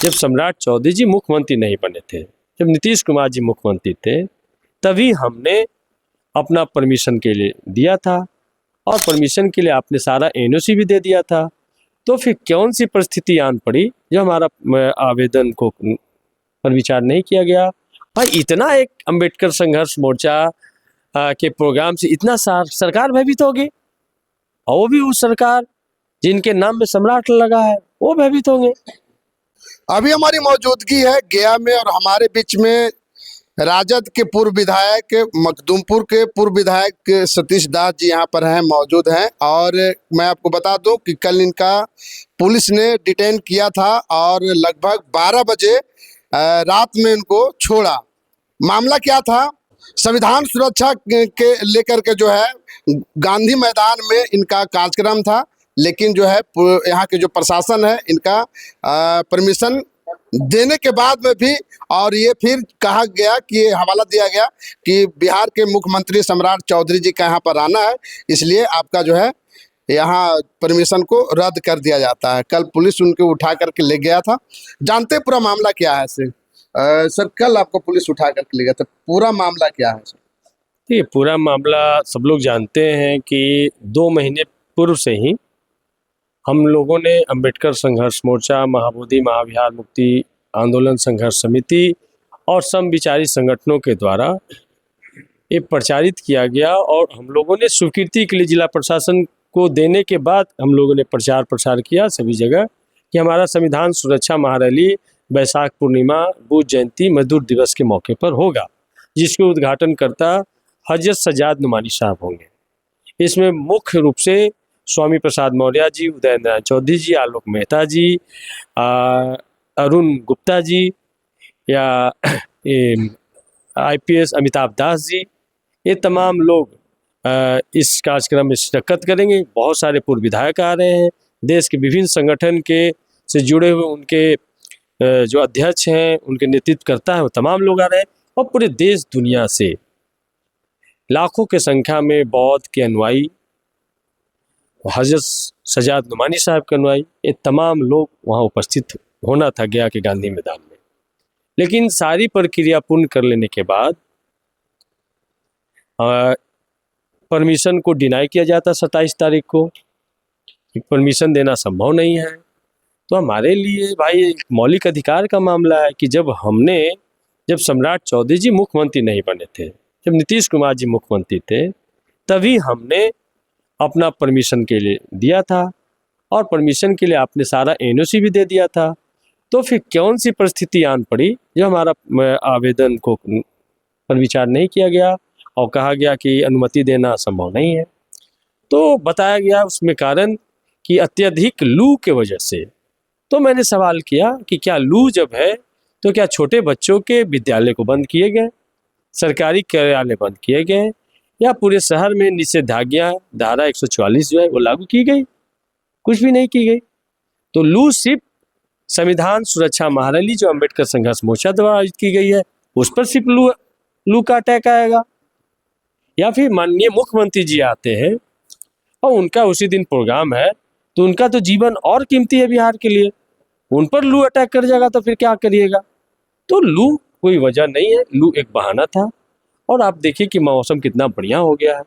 जब सम्राट चौधरी जी मुख्यमंत्री नहीं बने थे, जब नीतीश कुमार जी मुख्यमंत्री थे, तभी हमने अपना परमिशन के लिए दिया था और परमिशन के लिए आपने सारा एनओसी भी दे दिया था। तो फिर कौन सी परिस्थिति आन पड़ी जो हमारा आवेदन को पर विचार नहीं किया गया। भाई इतना एक अंबेडकर संघर्ष मोर्चा के प्रोग्राम से इतना सरकार भयभीत होगी, और वो भी उस सरकार जिनके नाम में सम्राट लगा है वो भयभीत होंगे। अभी हमारी मौजूदगी है गया में और हमारे बीच में राजद के पूर्व विधायक, मखदूमपुर के पूर्व विधायक सतीश दास जी यहाँ पर हैं, मौजूद हैं। और मैं आपको बता दूं कि कल इनका पुलिस ने डिटेन किया था और लगभग 12 बजे रात में इनको छोड़ा। मामला क्या था? संविधान सुरक्षा के लेकर के जो है गांधी मैदान में इनका कार्यक्रम था, लेकिन जो है यहाँ के जो प्रशासन है इनका परमिशन देने के बाद में भी, और ये फिर कहा गया कि ये हवाला दिया गया कि बिहार के मुख्यमंत्री सम्राट चौधरी जी का यहाँ पर आना है, इसलिए आपका जो है यहाँ परमिशन को रद्द कर दिया जाता है। कल पुलिस उनको उठा करके ले गया था। जानते पूरा मामला क्या है सर? कल आपको पुलिस उठा करके ले गया था, पूरा मामला क्या है सर? ये पूरा मामला सब लोग जानते हैं कि 2 महीने पूर्व से ही हम लोगों ने अंबेडकर संघर्ष मोर्चा, महाबोधि महाविहार मुक्ति आंदोलन संघर्ष समिति और समविचारी संगठनों के द्वारा ये प्रचारित किया गया, और हम लोगों ने स्वीकृति के लिए जिला प्रशासन को देने के बाद हम लोगों ने प्रचार प्रसार किया सभी जगह कि हमारा संविधान सुरक्षा महारैली बैसाख पूर्णिमा, बुद्ध जयंती, मजदूर दिवस के मौके पर होगा, जिसके उद्घाटन करता हजरत सजाद नुमानी साहब होंगे। इसमें मुख्य रूप से स्वामी प्रसाद मौर्य जी, उदय नारायण चौधरी जी, आलोक मेहता जी, अरुण गुप्ता जी, या IPS अमिताभ दास जी, ये तमाम लोग इस कार्यक्रम में शिरकत करेंगे। बहुत सारे पूर्व विधायक आ रहे हैं, देश के विभिन्न संगठन के से जुड़े हुए उनके जो अध्यक्ष हैं, उनके नेतृत्व करता है, वो तमाम लोग आ रहे हैं, और पूरे देश दुनिया से लाखों के संख्या में बौद्ध के अनुयायी, हजरत सजाद नुमानी साहब के अनुयायी, ये तमाम लोग वहाँ उपस्थित होना था गया के गांधी मैदान में। लेकिन सारी प्रक्रिया पूर्ण कर लेने के बाद परमिशन को डिनाई किया जाता 27 तारीख को, परमिशन देना संभव नहीं है। तो हमारे लिए भाई एक मौलिक अधिकार का मामला है कि जब सम्राट चौधरी जी मुख्यमंत्री नहीं बने थे, जब नीतीश कुमार जी मुख्यमंत्री थे, तभी हमने अपना परमिशन के लिए दिया था और परमिशन के लिए आपने सारा एनओसी भी दे दिया था। तो फिर कौन सी परिस्थिति आन पड़ी जो हमारा आवेदन को पर विचार नहीं किया गया और कहा गया कि अनुमति देना संभव नहीं है। तो बताया गया उसमें कारण कि अत्यधिक लू के वजह से। तो मैंने सवाल किया कि क्या लू जब है तो क्या छोटे बच्चों के विद्यालय को बंद किए गए, सरकारी कार्यालय बंद किए गए, या पूरे शहर में निषेधाज्ञा धारा 144 जो है वो लागू की गई? कुछ भी नहीं की गई। तो लू सिर्फ संविधान सुरक्षा महारैली जो अंबेडकर संघर्ष मोर्चा द्वारा आयोजित की गई है उस पर सिर्फ लू का अटैक आएगा, या फिर माननीय मुख्यमंत्री जी आते हैं और उनका उसी दिन प्रोग्राम है, तो उनका तो जीवन और कीमती है बिहार के लिए, उन पर लू अटैक कर जाएगा तो फिर क्या करिएगा? तो लू कोई वजह नहीं है, लू एक बहाना था। और आप देखिए कि मौसम कितना बढ़िया हो गया है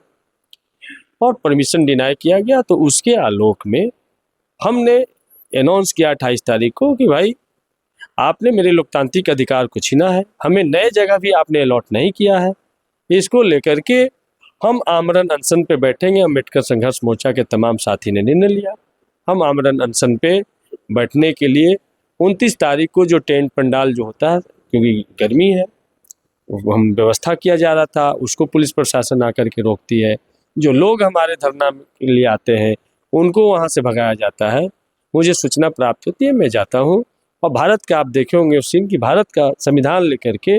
और परमिशन डिनाई किया गया। तो उसके आलोक में हमने अनाउंस किया 28 तारीख को कि भाई आपने मेरे लोकतांत्रिक अधिकार को छीना है, हमें नए जगह भी आपने अलॉट नहीं किया है, इसको लेकर के हम आमरण अनशन पे बैठेंगे। अम्बेडकर संघर्ष मोर्चा के तमाम साथी ने निर्णय लिया, हम आमरण अनशन पे बैठने के लिए 29 तारीख को जो टेंट पंडाल जो होता है, क्योंकि गर्मी है, हम व्यवस्था किया जा रहा था, उसको पुलिस प्रशासन आकर के रोकती है। जो लोग हमारे धरना के लिए आते हैं उनको वहाँ से भगाया जाता है। मुझे सूचना प्राप्त होती है, मैं जाता हूँ, और भारत का आप देखे होंगे उस दिन कि भारत का संविधान लेकर के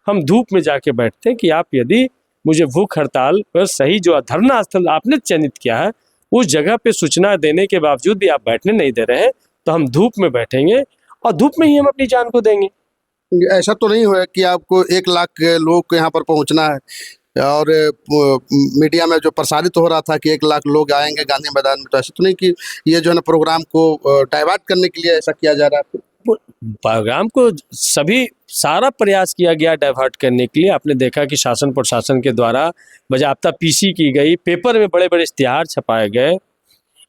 हम धूप में जाके बैठते हैं कि आप यदि मुझे भूख हड़ताल पर सही जो धरना स्थल आपने चयनित किया है उस जगह पे सूचना देने के बावजूद भी आप बैठने नहीं दे रहे हैं, तो हम धूप में बैठेंगे और धूप में ही हम अपनी जान को देंगे। ऐसा तो नहीं हुआ कि आपको 1 लाख लोग को यहाँ पर पहुँचना है, और मीडिया में जो प्रसारित हो रहा था कि 1 लाख लोग आएंगे गांधी मैदान में, तो ऐसा तो नहीं कि ये जो है ना प्रोग्राम को डाइवर्ट करने के लिए ऐसा किया जा रहा है? प्रोग्राम को सारा प्रयास किया गया डाइवर्ट करने के लिए। आपने देखा कि शासन प्रशासन के द्वारा बाज़ाब्ता पीसी की गई, पेपर में बड़े बड़े इश्तिहार छपाए गए।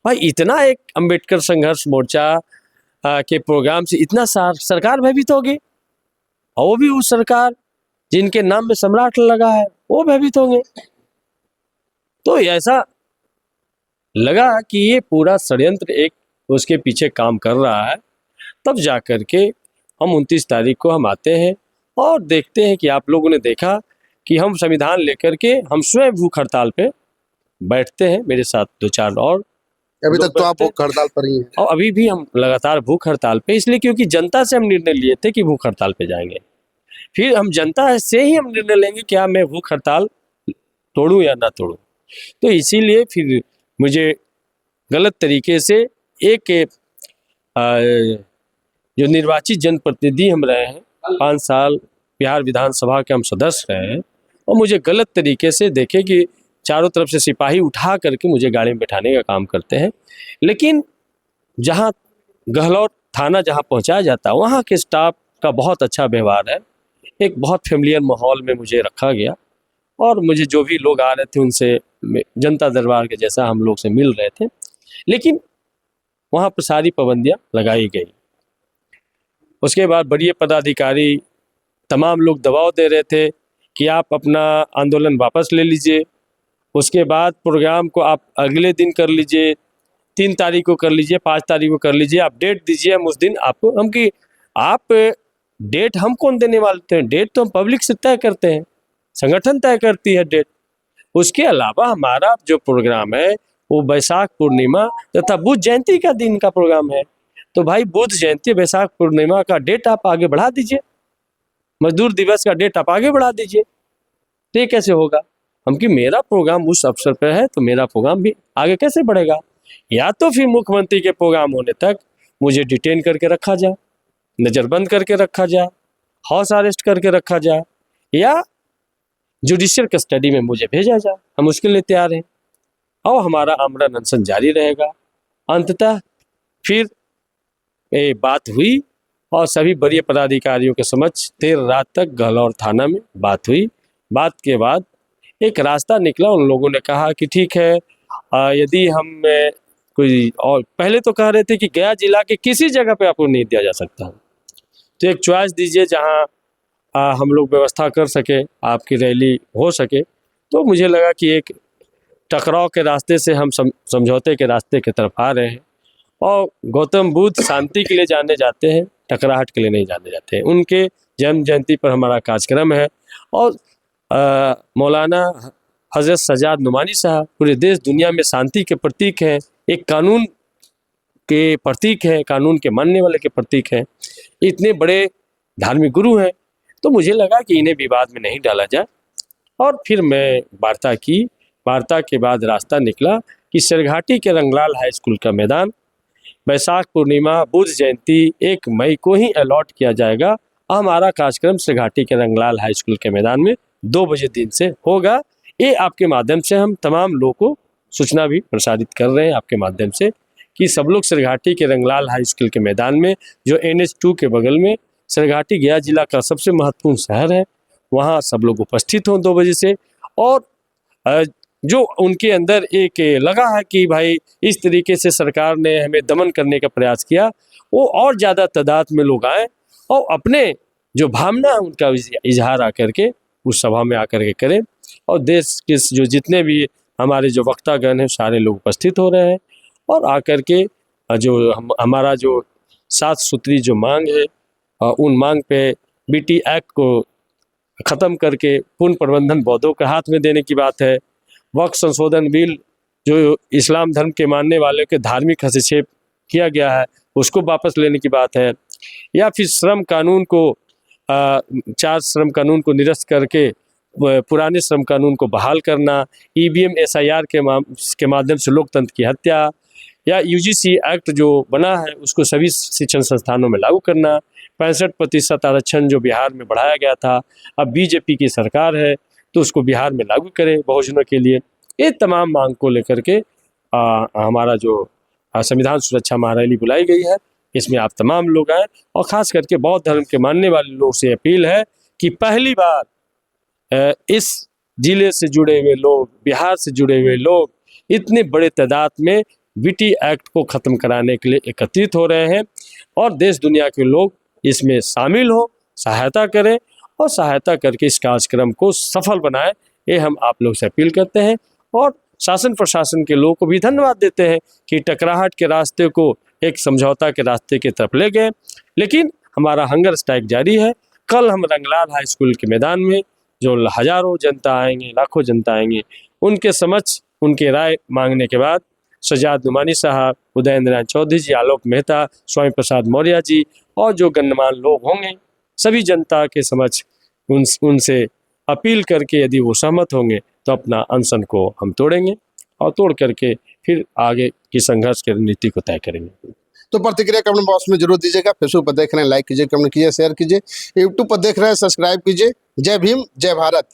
भाई इतना एक अम्बेडकर संघर्ष मोर्चा के प्रोग्राम से इतना सरकार भयभीत हो गई, और वो भी उस सरकार जिनके नाम में सम्राट लगा है वो भयभीत होंगे। तो ऐसा लगा कि ये पूरा षड्यंत्र एक उसके पीछे काम कर रहा है। तब जा कर के हम 29 तारीख को हम आते हैं और देखते हैं कि आप लोगों ने देखा कि हम संविधान लेकर के हम स्वयं भूख हड़ताल पे बैठते हैं, मेरे साथ 2-4 और अभी लोग तक तो आप बैठते हैं। भूख हड़ताल पर ही हैं। और अभी भी हम लगातार भूख हड़ताल पे, इसलिए क्योंकि जनता से हम निर्णय लिए थे कि भूख हड़ताल पे जाएंगे। फिर हम जनता से ही हम निर्णय लेंगे क्या मैं भूख हड़ताल तोड़ूं या ना तोड़ूं। तो इसीलिए फिर मुझे गलत तरीके से एक जो निर्वाचित जनप्रतिनिधि हम रहे हैं, 5 साल बिहार विधानसभा के हम सदस्य रहे हैं, और मुझे गलत तरीके से देखे कि चारों तरफ से सिपाही उठा करके मुझे गाड़ी में बैठाने का काम करते हैं। लेकिन जहाँ गहलौर थाना जहाँ पहुँचाया जाता है वहाँ के स्टाफ का बहुत अच्छा व्यवहार है, एक बहुत फेमिलियर माहौल में मुझे रखा गया, और मुझे जो भी लोग आ रहे थे उनसे जनता दरबार के जैसा हम लोग से मिल रहे थे। लेकिन वहाँ पर सारी पाबंदियाँ लगाई गई। उसके बाद बड़े पदाधिकारी तमाम लोग दबाव दे रहे थे कि आप अपना आंदोलन वापस ले लीजिए, उसके बाद प्रोग्राम को आप अगले दिन कर लीजिए, 3 तारीख को कर लीजिए, 5 तारीख को कर लीजिए, आप डेट दीजिए, हम उस दिन आपको हम कि आप डेट हम कौन देने वाले थे, डेट तो हम पब्लिक से तय करते हैं, संगठन तय करती है डेट। उसके अलावा हमारा जो प्रोग्राम है वो वैशाख पूर्णिमा तथा बुद्ध जयंती का दिन का प्रोग्राम है। तो भाई बुद्ध जयंती वैशाख पूर्णिमा का डेट आप आगे बढ़ा दीजिए, मजदूर दिवस का डेट आप आगे बढ़ा दीजिए, तो ये कैसे होगा। हम कि मेरा प्रोग्राम उस अवसर पर है तो मेरा प्रोग्राम भी आगे कैसे बढ़ेगा। या तो फिर मुख्यमंत्री के प्रोग्राम होने तक मुझे डिटेन करके रखा जाए, नज़रबंद करके रखा जाए, हाउस अरेस्ट करके रखा जाए, या जुडिशियल कस्टडी में मुझे भेजा जाए, हम उसके लिए तैयार हैं, और हमारा आमरण अनशन जारी रहेगा। अंततः फिर ये बात हुई और सभी वरीय पदाधिकारियों के समक्ष देर रात तक गहलौर थाना में बात हुई। बात के बाद एक रास्ता निकला, उन लोगों ने कहा कि ठीक है यदि हम कोई, और पहले तो कह रहे थे कि गया जिला के किसी जगह पे आपको नहीं दिया जा सकता, तो एक चॉइस दीजिए जहां हम लोग व्यवस्था कर सके, आपकी रैली हो सके। तो मुझे लगा कि एक टकराव के रास्ते से हम समझौते के रास्ते की तरफ आ रहे हैं, और गौतम बुद्ध शांति के लिए जाने जाते हैं, टकराहट के लिए नहीं जाने जाते हैं। उनके जन्म जयंती पर हमारा कार्यक्रम है, और मौलाना हज़रत सज्जाद नुमानी साहब पूरे देश दुनिया में शांति के प्रतीक हैं, एक कानून के प्रतीक हैं, कानून के मानने वाले के प्रतीक हैं, इतने बड़े धार्मिक गुरु हैं। तो मुझे लगा कि इन्हें विवाद में नहीं डाला जाए, और फिर मैं वार्ता के बाद रास्ता निकला कि सरघाटी के रंगलाल हाई स्कूल का मैदान वैशाख पूर्णिमा बुद्ध जयंती 1 मई को ही अलॉट किया जाएगा। हमारा कार्यक्रम सरघाटी के रंगलाल हाई स्कूल के मैदान में 2 बजे दिन से होगा। ये आपके माध्यम से हम तमाम लोगों को सूचना भी प्रसारित कर रहे हैं आपके माध्यम से कि सब लोग सरघाटी के रंगलाल हाई स्कूल के मैदान में, जो NH2 के बगल में, सरघाटी गया जिला का सबसे महत्वपूर्ण शहर है, वहाँ सब लोग उपस्थित हों 2 बजे से। और जो उनके अंदर एक लगा है कि भाई इस तरीके से सरकार ने हमें दमन करने का प्रयास किया, वो और ज़्यादा तादाद में लोग आए और अपने जो भावना उनका इजहार आकर के उस सभा में आकर के करें, और देश के जो जितने भी हमारे जो वक्तागण हैं सारे लोग उपस्थित हो रहे हैं, और आकर के जो हमारा जो 7 सूत्री जो मांग है, उन मांग पे BT एक्ट को ख़त्म करके पूर्ण प्रबंधन बौद्धों के हाथ में देने की बात है, वक्फ संशोधन बिल जो इस्लाम धर्म के मानने वाले के धार्मिक हस्तक्षेप किया गया है उसको वापस लेने की बात है, या फिर श्रम कानून को 4 श्रम कानून को निरस्त करके पुराने श्रम कानून को बहाल करना, EVM SIR के माध्यम से लोकतंत्र की हत्या, या UGC एक्ट जो बना है उसको सभी शिक्षण संस्थानों में लागू करना, 65% आरक्षण जो बिहार में बढ़ाया गया था, अब BJP की सरकार है तो उसको बिहार में लागू करें बहुजनों के लिए। ये तमाम मांग को लेकर के हमारा जो संविधान सुरक्षा महारैली बुलाई गई है, इसमें आप तमाम लोग आए, और ख़ास करके बौद्ध धर्म के मानने वाले लोग से अपील है कि पहली बार इस जिले से जुड़े हुए लोग, बिहार से जुड़े हुए लोग इतने बड़े तादाद में विटी एक्ट को ख़त्म कराने के लिए एकत्रित हो रहे हैं, और देश दुनिया के लोग इसमें शामिल हो, सहायता करें, और सहायता करके इस कार्यक्रम को सफल बनाएं, ये हम आप लोग से अपील करते हैं। और शासन प्रशासन के लोगों को भी धन्यवाद देते हैं कि टकराहट के रास्ते को एक समझौता के रास्ते की तरफ ले गए। लेकिन हमारा हंगर स्ट्राइक जारी है। कल हम रंगलाल हाई स्कूल के मैदान में जो हजारों जनता आएंगे, लाखों जनता आएंगे, उनके समक्ष उनके राय मांगने के बाद सजाद नुमानी साहब, उदयेंद्र नारायण चौधरी जी, आलोक मेहता, स्वामी प्रसाद मौर्य जी और जो गणमान्य लोग होंगे, सभी जनता के समक्ष उनसे अपील करके यदि वो सहमत होंगे तो अपना अनशन को हम तोड़ेंगे, और तोड़ करके फिर आगे की संघर्ष की रणनीति को तय करेंगे। तो प्रतिक्रिया कमेंट बॉक्स में जरूर दीजिएगा। फेसबुक पर देख रहे हैं लाइक कीजिए, कमेंट कीजिए, शेयर कीजिए। यूट्यूब पर देख रहे हैं सब्सक्राइब कीजिए। जय भीम, जय भारत।